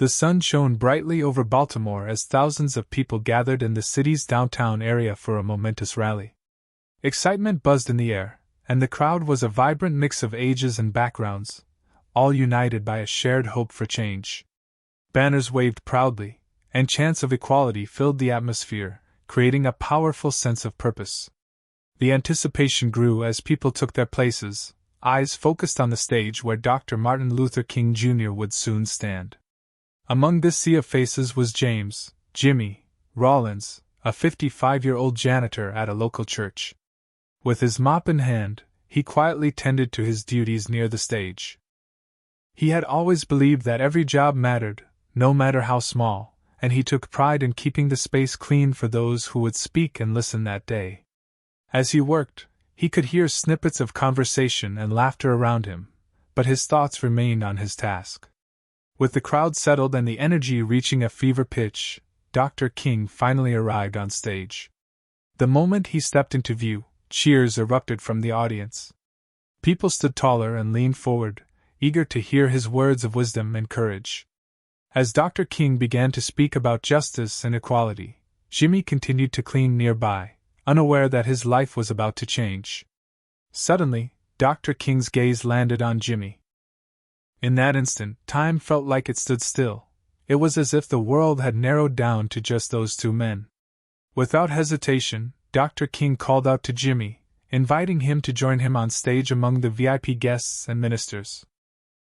The sun shone brightly over Baltimore as thousands of people gathered in the city's downtown area for a momentous rally. Excitement buzzed in the air, and the crowd was a vibrant mix of ages and backgrounds, all united by a shared hope for change. Banners waved proudly, and chants of equality filled the atmosphere, creating a powerful sense of purpose. The anticipation grew as people took their places, eyes focused on the stage where Dr. Martin Luther King Jr. would soon stand. Among this sea of faces was James, Jimmy, Rollins, a 55-year-old janitor at a local church. With his mop in hand, he quietly tended to his duties near the stage. He had always believed that every job mattered, no matter how small, and he took pride in keeping the space clean for those who would speak and listen that day. As he worked, he could hear snippets of conversation and laughter around him, but his thoughts remained on his task. With the crowd settled and the energy reaching a fever pitch, Dr. King finally arrived on stage. The moment he stepped into view, cheers erupted from the audience. People stood taller and leaned forward, eager to hear his words of wisdom and courage. As Dr. King began to speak about justice and equality, Jimmy continued to clean nearby, unaware that his life was about to change. Suddenly, Dr. King's gaze landed on Jimmy. In that instant, time felt like it stood still. It was as if the world had narrowed down to just those two men. Without hesitation, Dr. King called out to Jimmy, inviting him to join him on stage among the VIP guests and ministers.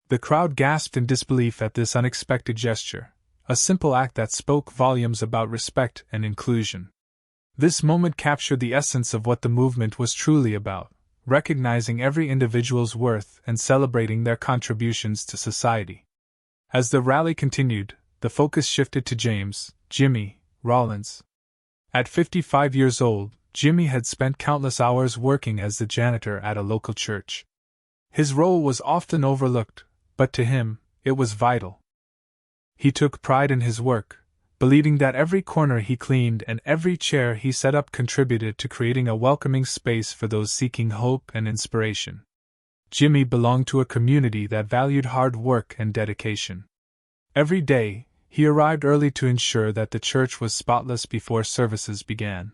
The crowd gasped in disbelief at this unexpected gesture, a simple act that spoke volumes about respect and inclusion. This moment captured the essence of what the movement was truly about, recognizing every individual's worth and celebrating their contributions to society. As the rally continued, the focus shifted to James, Jimmy, Rollins. At 55 years old, Jimmy had spent countless hours working as the janitor at a local church. His role was often overlooked, but to him, it was vital. He took pride in his work, believing that every corner he cleaned and every chair he set up contributed to creating a welcoming space for those seeking hope and inspiration. Jimmy belonged to a community that valued hard work and dedication. Every day, he arrived early to ensure that the church was spotless before services began.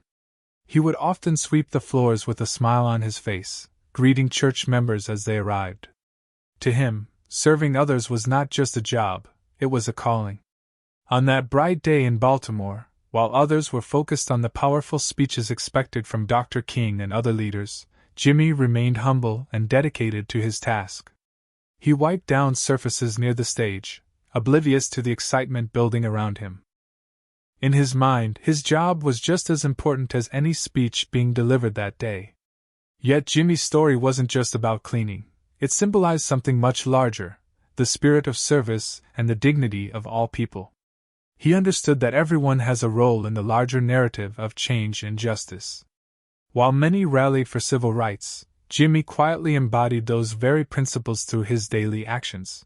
He would often sweep the floors with a smile on his face, greeting church members as they arrived. To him, serving others was not just a job, it was a calling. On that bright day in Baltimore, while others were focused on the powerful speeches expected from Dr. King and other leaders, Jimmy remained humble and dedicated to his task. He wiped down surfaces near the stage, oblivious to the excitement building around him. In his mind, his job was just as important as any speech being delivered that day. Yet Jimmy's story wasn't just about cleaning. It symbolized something much larger, the spirit of service and the dignity of all people. He understood that everyone has a role in the larger narrative of change and justice. While many rallied for civil rights, Jimmy quietly embodied those very principles through his daily actions.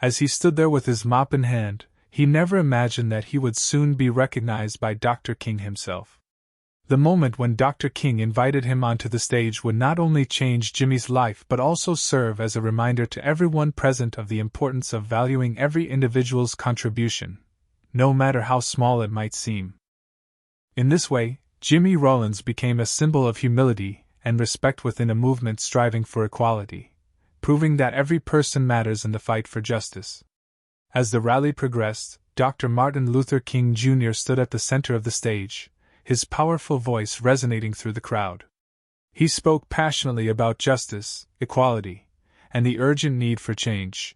As he stood there with his mop in hand, he never imagined that he would soon be recognized by Dr. King himself. The moment when Dr. King invited him onto the stage would not only change Jimmy's life but also serve as a reminder to everyone present of the importance of valuing every individual's contribution, no matter how small it might seem. In this way, Jimmy Rollins became a symbol of humility and respect within a movement striving for equality, proving that every person matters in the fight for justice. As the rally progressed, Dr. Martin Luther King Jr. stood at the center of the stage, his powerful voice resonating through the crowd. He spoke passionately about justice, equality, and the urgent need for change.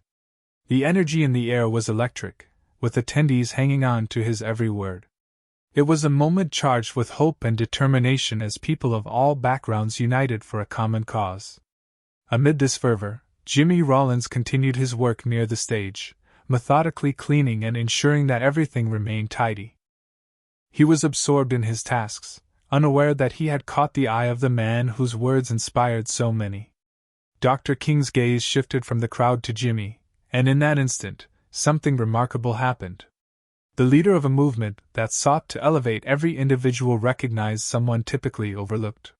The energy in the air was electric, with attendees hanging on to his every word. It was a moment charged with hope and determination as people of all backgrounds united for a common cause. Amid this fervor, Jimmy Rollins continued his work near the stage, methodically cleaning and ensuring that everything remained tidy. He was absorbed in his tasks, unaware that he had caught the eye of the man whose words inspired so many. Dr. King's gaze shifted from the crowd to Jimmy, and in that instant, something remarkable happened. The leader of a movement that sought to elevate every individual recognized someone typically overlooked.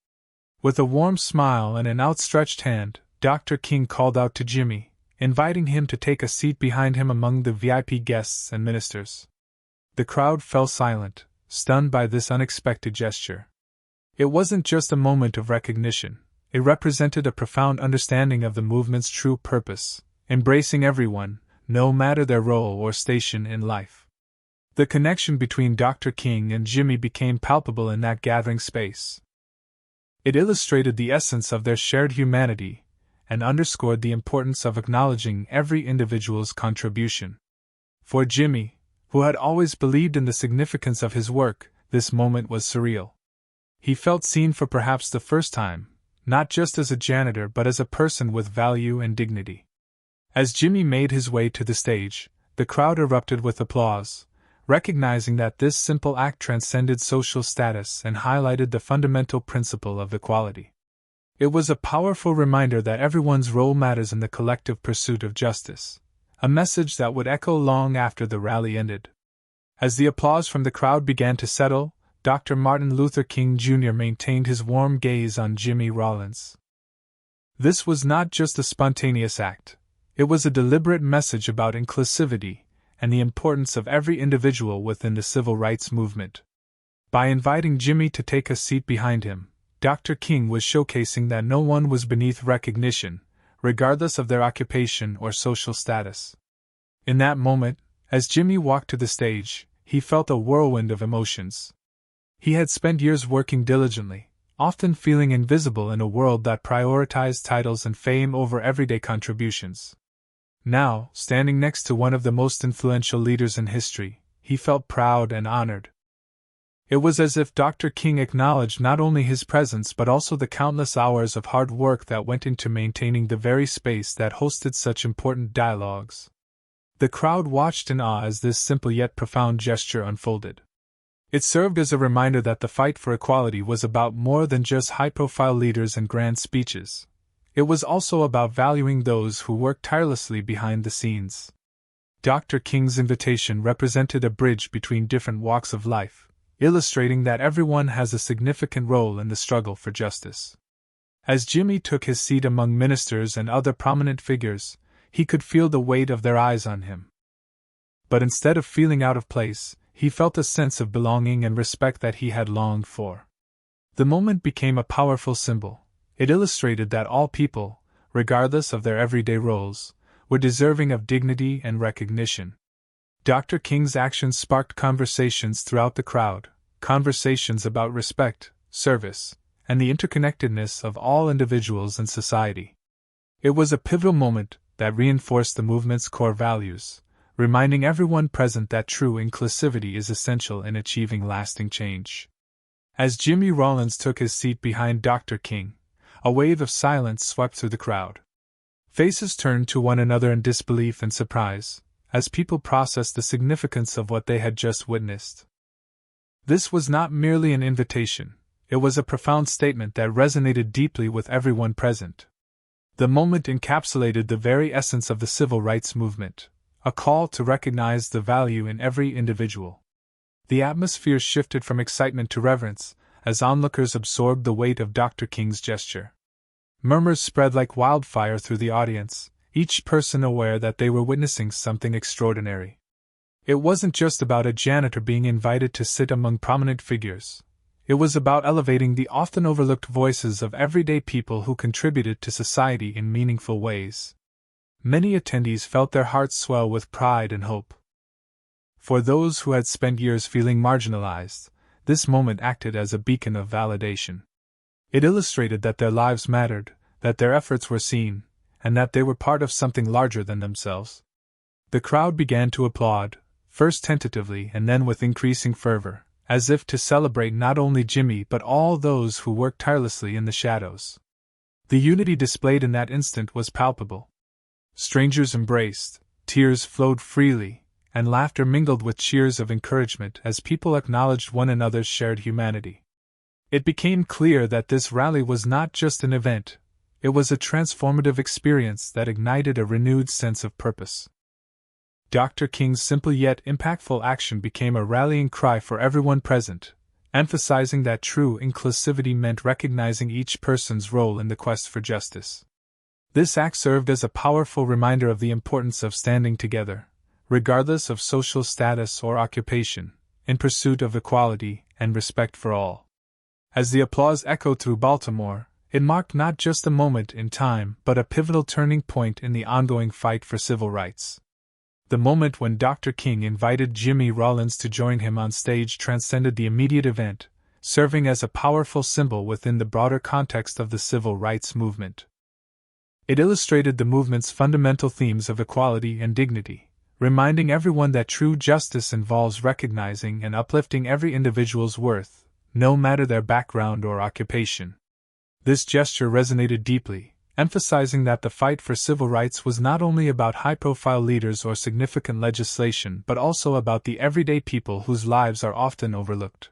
With a warm smile and an outstretched hand, Dr. King called out to Jimmy, inviting him to take a seat behind him among the VIP guests and ministers. The crowd fell silent, stunned by this unexpected gesture. It wasn't just a moment of recognition, it represented a profound understanding of the movement's true purpose, embracing everyone, no matter their role or station in life. The connection between Dr. King and Jimmy became palpable in that gathering space. It illustrated the essence of their shared humanity and underscored the importance of acknowledging every individual's contribution. For Jimmy, who had always believed in the significance of his work, this moment was surreal. He felt seen for perhaps the first time, not just as a janitor but as a person with value and dignity. As Jimmy made his way to the stage, the crowd erupted with applause, recognizing that this simple act transcended social status and highlighted the fundamental principle of equality. It was a powerful reminder that everyone's role matters in the collective pursuit of justice, a message that would echo long after the rally ended. As the applause from the crowd began to settle, Dr. Martin Luther King Jr. maintained his warm gaze on Jimmy Rollins. This was not just a spontaneous act, it was a deliberate message about inclusivity and the importance of every individual within the civil rights movement. By inviting Jimmy to take a seat behind him, Dr. King was showcasing that no one was beneath recognition, regardless of their occupation or social status. In that moment, as Jimmy walked to the stage, he felt a whirlwind of emotions. He had spent years working diligently, often feeling invisible in a world that prioritized titles and fame over everyday contributions. Now, standing next to one of the most influential leaders in history, he felt proud and honored. It was as if Dr. King acknowledged not only his presence but also the countless hours of hard work that went into maintaining the very space that hosted such important dialogues. The crowd watched in awe as this simple yet profound gesture unfolded. It served as a reminder that the fight for equality was about more than just high-profile leaders and grand speeches. It was also about valuing those who worked tirelessly behind the scenes. Dr. King's invitation represented a bridge between different walks of life, illustrating that everyone has a significant role in the struggle for justice. As Jimmy took his seat among ministers and other prominent figures, he could feel the weight of their eyes on him. But instead of feeling out of place, he felt a sense of belonging and respect that he had longed for. The moment became a powerful symbol. It illustrated that all people, regardless of their everyday roles, were deserving of dignity and recognition. Dr. King's actions sparked conversations throughout the crowd, conversations about respect, service, and the interconnectedness of all individuals in society. It was a pivotal moment that reinforced the movement's core values, reminding everyone present that true inclusivity is essential in achieving lasting change. As Jimmy Rollins took his seat behind Dr. King, a wave of silence swept through the crowd. Faces turned to one another in disbelief and surprise, as people processed the significance of what they had just witnessed. This was not merely an invitation, it was a profound statement that resonated deeply with everyone present. The moment encapsulated the very essence of the civil rights movement, a call to recognize the value in every individual. The atmosphere shifted from excitement to reverence, as onlookers absorbed the weight of Dr. King's gesture. Murmurs spread like wildfire through the audience, each person aware that they were witnessing something extraordinary. It wasn't just about a janitor being invited to sit among prominent figures. It was about elevating the often overlooked voices of everyday people who contributed to society in meaningful ways. Many attendees felt their hearts swell with pride and hope. For those who had spent years feeling marginalized, this moment acted as a beacon of validation. It illustrated that their lives mattered, that their efforts were seen, and that they were part of something larger than themselves. The crowd began to applaud, first tentatively and then with increasing fervor, as if to celebrate not only Jimmy but all those who worked tirelessly in the shadows. The unity displayed in that instant was palpable. Strangers embraced, tears flowed freely, and laughter mingled with cheers of encouragement as people acknowledged one another's shared humanity. It became clear that this rally was not just an event, it was a transformative experience that ignited a renewed sense of purpose. Dr. King's simple yet impactful action became a rallying cry for everyone present, emphasizing that true inclusivity meant recognizing each person's role in the quest for justice. This act served as a powerful reminder of the importance of standing together, regardless of social status or occupation, in pursuit of equality and respect for all. As the applause echoed through Baltimore, it marked not just a moment in time but a pivotal turning point in the ongoing fight for civil rights. The moment when Dr. King invited Jimmy Rollins to join him on stage transcended the immediate event, serving as a powerful symbol within the broader context of the civil rights movement. It illustrated the movement's fundamental themes of equality and dignity, reminding everyone that true justice involves recognizing and uplifting every individual's worth, no matter their background or occupation. This gesture resonated deeply, emphasizing that the fight for civil rights was not only about high-profile leaders or significant legislation but also about the everyday people whose lives are often overlooked.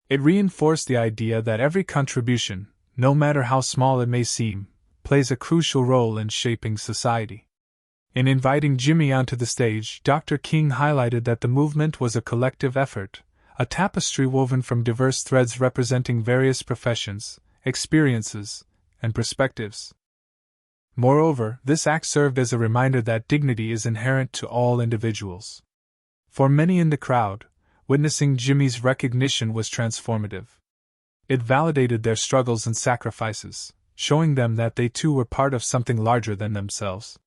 It reinforced the idea that every contribution, no matter how small it may seem, plays a crucial role in shaping society. In inviting Jimmy onto the stage, Dr. King highlighted that the movement was a collective effort, a tapestry woven from diverse threads representing various professions, experiences, and perspectives. Moreover, this act served as a reminder that dignity is inherent to all individuals. For many in the crowd, witnessing Jimmy's recognition was transformative. It validated their struggles and sacrifices, showing them that they too were part of something larger than themselves.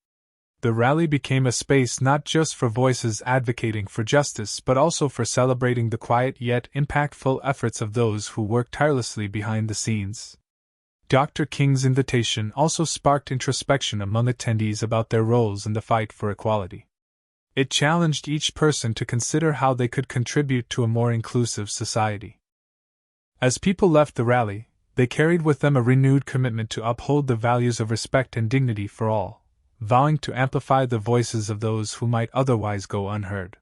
The rally became a space not just for voices advocating for justice but also for celebrating the quiet yet impactful efforts of those who work tirelessly behind the scenes. Dr. King's invitation also sparked introspection among attendees about their roles in the fight for equality. It challenged each person to consider how they could contribute to a more inclusive society. As people left the rally, they carried with them a renewed commitment to uphold the values of respect and dignity for all, vowing to amplify the voices of those who might otherwise go unheard.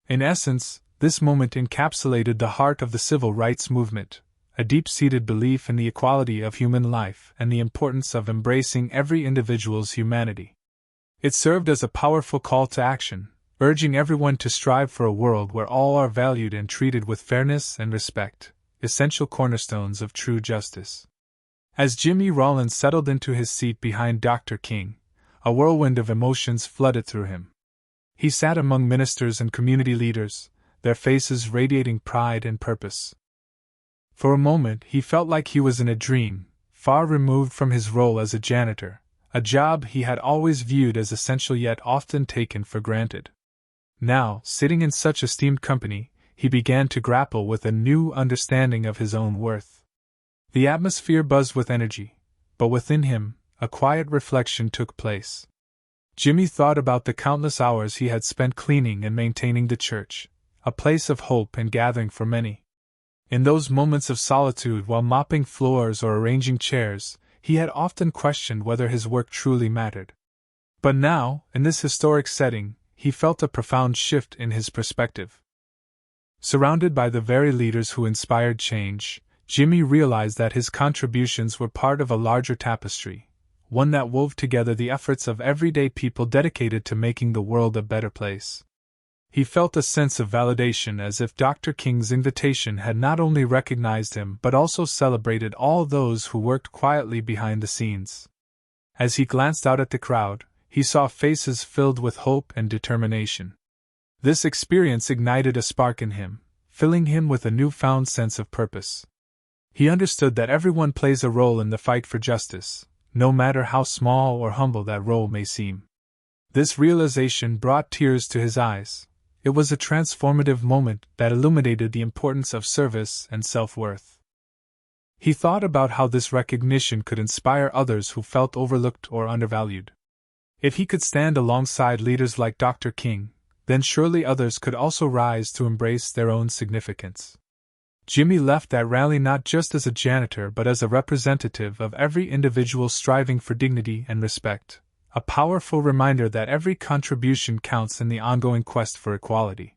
In essence, this moment encapsulated the heart of the civil rights movement, a deep-seated belief in the equality of human life and the importance of embracing every individual's humanity. It served as a powerful call to action, urging everyone to strive for a world where all are valued and treated with fairness and respect, essential cornerstones of true justice. As Jimmy Rollins settled into his seat behind Dr. King, a whirlwind of emotions flooded through him. He sat among ministers and community leaders, their faces radiating pride and purpose. For a moment he felt like he was in a dream, far removed from his role as a janitor, a job he had always viewed as essential yet often taken for granted. Now, sitting in such esteemed company, he began to grapple with a new understanding of his own worth. The atmosphere buzzed with energy, but within him, a quiet reflection took place. Jimmy thought about the countless hours he had spent cleaning and maintaining the church, a place of hope and gathering for many. In those moments of solitude while mopping floors or arranging chairs, he had often questioned whether his work truly mattered. But now, in this historic setting, he felt a profound shift in his perspective. Surrounded by the very leaders who inspired change, Jimmy realized that his contributions were part of a larger tapestry, one that wove together the efforts of everyday people dedicated to making the world a better place. He felt a sense of validation as if Dr. King's invitation had not only recognized him but also celebrated all those who worked quietly behind the scenes. As he glanced out at the crowd, he saw faces filled with hope and determination. This experience ignited a spark in him, filling him with a newfound sense of purpose. He understood that everyone plays a role in the fight for justice, no matter how small or humble that role may seem. This realization brought tears to his eyes. It was a transformative moment that illuminated the importance of service and self-worth. He thought about how this recognition could inspire others who felt overlooked or undervalued. If he could stand alongside leaders like Dr. King, then surely others could also rise to embrace their own significance. Jimmy left that rally not just as a janitor but as a representative of every individual striving for dignity and respect, a powerful reminder that every contribution counts in the ongoing quest for equality.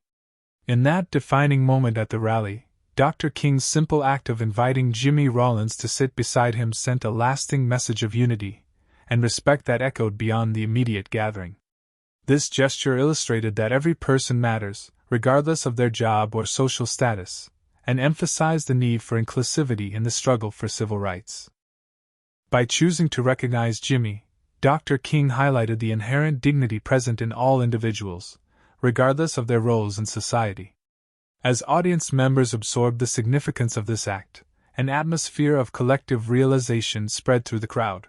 In that defining moment at the rally, Dr. King's simple act of inviting Jimmy Rollins to sit beside him sent a lasting message of unity and respect that echoed beyond the immediate gathering. This gesture illustrated that every person matters, regardless of their job or social status, and emphasized the need for inclusivity in the struggle for civil rights. By choosing to recognize Jimmy, Dr. King highlighted the inherent dignity present in all individuals, regardless of their roles in society. As audience members absorbed the significance of this act, an atmosphere of collective realization spread through the crowd.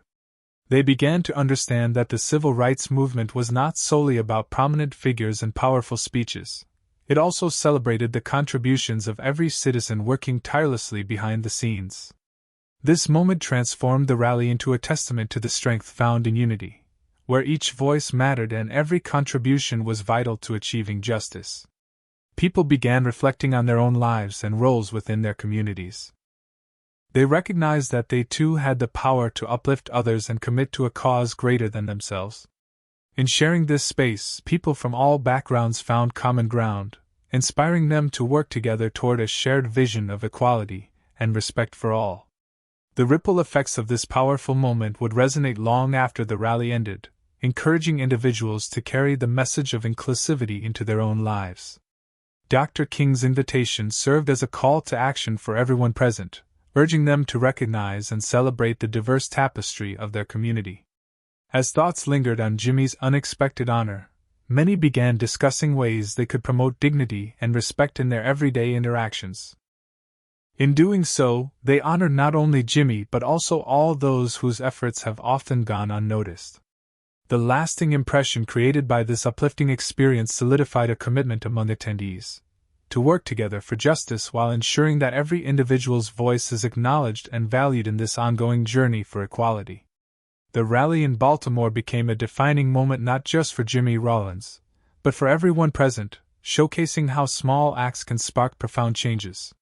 They began to understand that the civil rights movement was not solely about prominent figures and powerful speeches. It also celebrated the contributions of every citizen working tirelessly behind the scenes. This moment transformed the rally into a testament to the strength found in unity, where each voice mattered and every contribution was vital to achieving justice. People began reflecting on their own lives and roles within their communities. They recognized that they too had the power to uplift others and commit to a cause greater than themselves. In sharing this space, people from all backgrounds found common ground, inspiring them to work together toward a shared vision of equality and respect for all. The ripple effects of this powerful moment would resonate long after the rally ended, encouraging individuals to carry the message of inclusivity into their own lives. Dr. King's invitation served as a call to action for everyone present, urging them to recognize and celebrate the diverse tapestry of their community. As thoughts lingered on Jimmy's unexpected honor, many began discussing ways they could promote dignity and respect in their everyday interactions. In doing so, they honored not only Jimmy but also all those whose efforts have often gone unnoticed. The lasting impression created by this uplifting experience solidified a commitment among attendees to work together for justice while ensuring that every individual's voice is acknowledged and valued in this ongoing journey for equality. The rally in Baltimore became a defining moment not just for Jimmy Rollins, but for everyone present, showcasing how small acts can spark profound changes.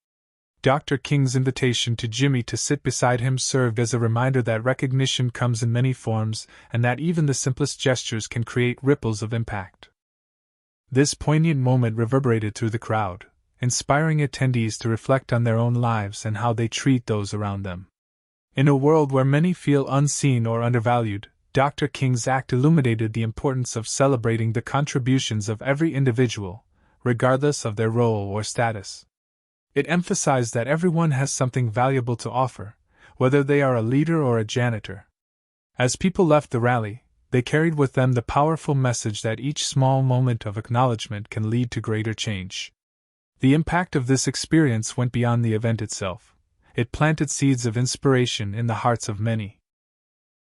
Dr. King's invitation to Jimmy to sit beside him served as a reminder that recognition comes in many forms and that even the simplest gestures can create ripples of impact. This poignant moment reverberated through the crowd, inspiring attendees to reflect on their own lives and how they treat those around them. In a world where many feel unseen or undervalued, Dr. King's act illuminated the importance of celebrating the contributions of every individual, regardless of their role or status. It emphasized that everyone has something valuable to offer, whether they are a leader or a janitor. As people left the rally, they carried with them the powerful message that each small moment of acknowledgement can lead to greater change. The impact of this experience went beyond the event itself. It planted seeds of inspiration in the hearts of many.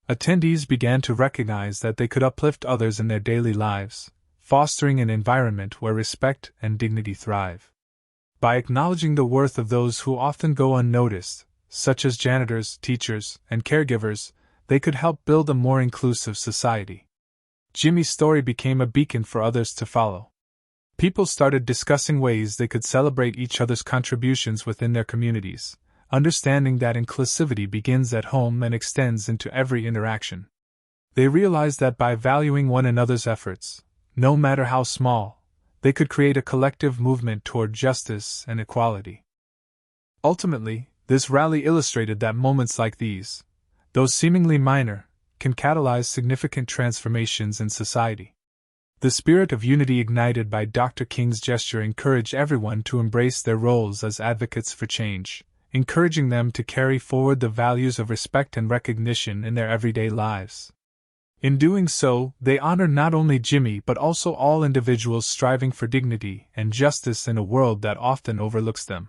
Attendees began to recognize that they could uplift others in their daily lives, fostering an environment where respect and dignity thrive. By acknowledging the worth of those who often go unnoticed, such as janitors, teachers, and caregivers, they could help build a more inclusive society. Jimmy's story became a beacon for others to follow. People started discussing ways they could celebrate each other's contributions within their communities, understanding that inclusivity begins at home and extends into every interaction. They realized that by valuing one another's efforts, no matter how small, they could create a collective movement toward justice and equality. Ultimately, this rally illustrated that moments like these, though seemingly minor, can catalyze significant transformations in society. The spirit of unity ignited by Dr. King's gesture encouraged everyone to embrace their roles as advocates for change, encouraging them to carry forward the values of respect and recognition in their everyday lives. In doing so, they honor not only Jimmy but also all individuals striving for dignity and justice in a world that often overlooks them.